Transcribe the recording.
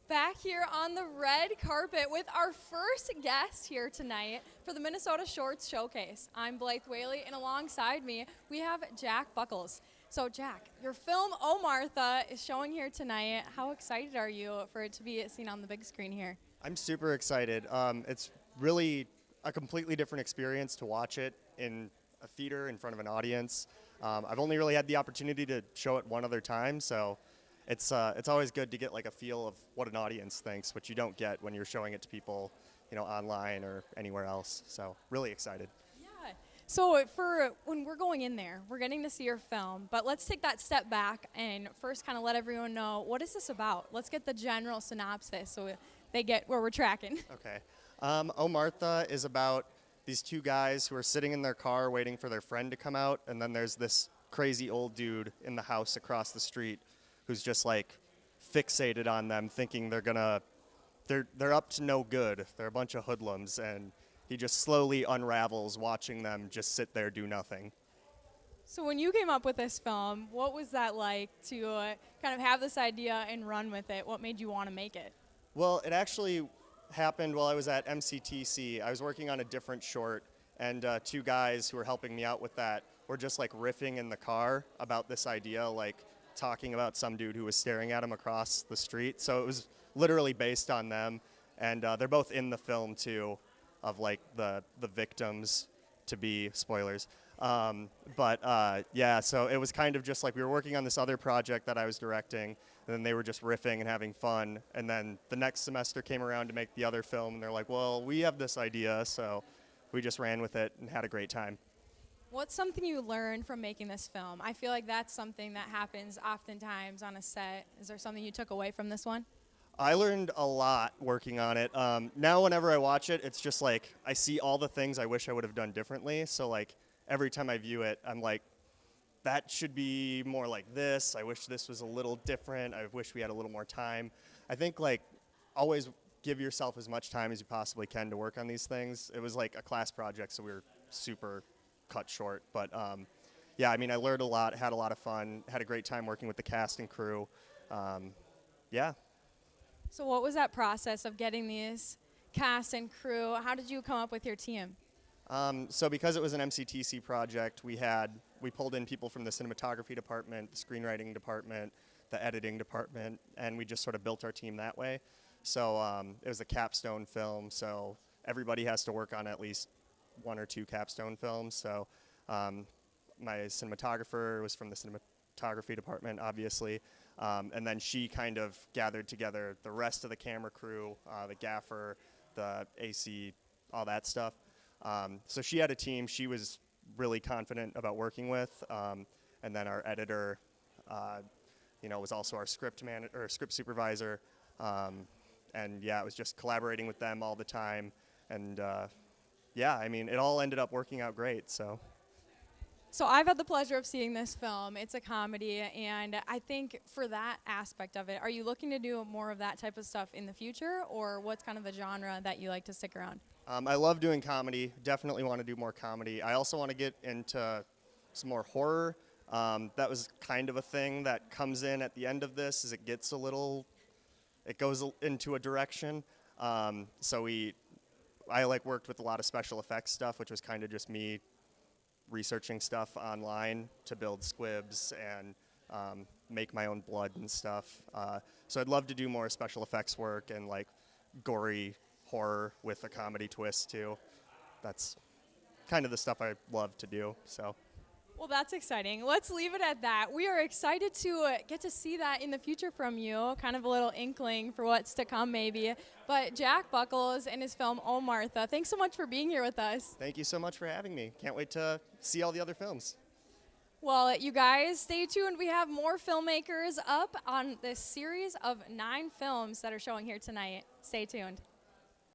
Back here on the red carpet with our first guest here tonight for the Minnesota Shorts Showcase. I'm Blythe Whaley, and alongside me, we have Jack Buckles. So, Jack, your film, Oh Martha, is showing here tonight. How excited are you for it to be seen on the big screen here? I'm super excited. It's really a completely different experience to watch it in a theater in front of an audience. I've only really had the opportunity to show it one other time, so it's always good to get like a feel of what an audience thinks, which you don't get when you're showing it to people, online or anywhere else. So really excited. Yeah. So for when we're going in there, we're getting to see your film, but let's take that step back and first kind of let everyone know, what is this about? Let's get the general synopsis so they get where we're tracking. Okay. Oh Martha is about these two guys who are sitting in their car waiting for their friend to come out, and then there's this crazy old dude in the house across the street who's just like fixated on them, thinking they're up to no good. They're a bunch of hoodlums, and he just slowly unravels watching them just sit there, do nothing. So when you came up with this film, what was that like to kind of have this idea and run with it? What made you want to make it? Well, it actually happened while I was at MCTC. I was working on a different short, and two guys who were helping me out with that were just like riffing in the car about this idea, like talking about some dude who was staring at him across the street. So it was literally based on them, and they're both in the film too, of like the victims to be, spoilers. Yeah, so it was kind of just like we were working on this other project that I was directing, and then they were just riffing and having fun. And then the next semester came around to make the other film, and they're like, well, we have this idea, so we just ran with it and had a great time. What's something you learned from making this film? I feel like that's something that happens oftentimes on a set. Is there something you took away from this one? I learned a lot working on it. Now whenever I watch it, it's just like I see all the things I wish I would have done differently. So like every time I view it, I'm like, that should be more like this. I wish this was a little different. I wish we had a little more time. I think like always give yourself as much time as you possibly can to work on these things. It was like a class project, so we were super cut short. But yeah, I mean, I learned a lot, had a lot of fun, had a great time working with the cast and crew. Yeah. So what was that process of getting these cast and crew? How did you come up with your team? So because it was an MCTC project, we pulled in people from the cinematography department, the screenwriting department, the editing department, and we just sort of built our team that way. So it was a capstone film, so everybody has to work on at least one or two capstone films. So my cinematographer was from the cinematography department, obviously, and then she kind of gathered together the rest of the camera crew, the gaffer, the AC, all that stuff. So she had a team she was really confident about working with, and then our editor, was also our script supervisor, and yeah, it was just collaborating with them all the time, and yeah, I mean, it all ended up working out great. So I've had the pleasure of seeing this film. It's a comedy, and I think for that aspect of it, are you looking to do more of that type of stuff in the future, or what's kind of the genre that you like to stick around? I love doing comedy. Definitely want to do more comedy. I also want to get into some more horror. That was kind of a thing that comes in at the end of this, as it goes into a direction. I like worked with a lot of special effects stuff, which was kind of just me researching stuff online to build squibs and make my own blood and stuff. So I'd love to do more special effects work and like gory horror with a comedy twist too. That's kind of the stuff I love to do. So. Well, that's exciting. Let's leave it at that. We are excited to get to see that in the future from you, kind of a little inkling for what's to come maybe. But Jack Buckles and his film, Oh Martha, thanks so much for being here with us. Thank you so much for having me. Can't wait to see all the other films. Well, you guys, stay tuned. We have more filmmakers up on this series of 9 films that are showing here tonight. Stay tuned.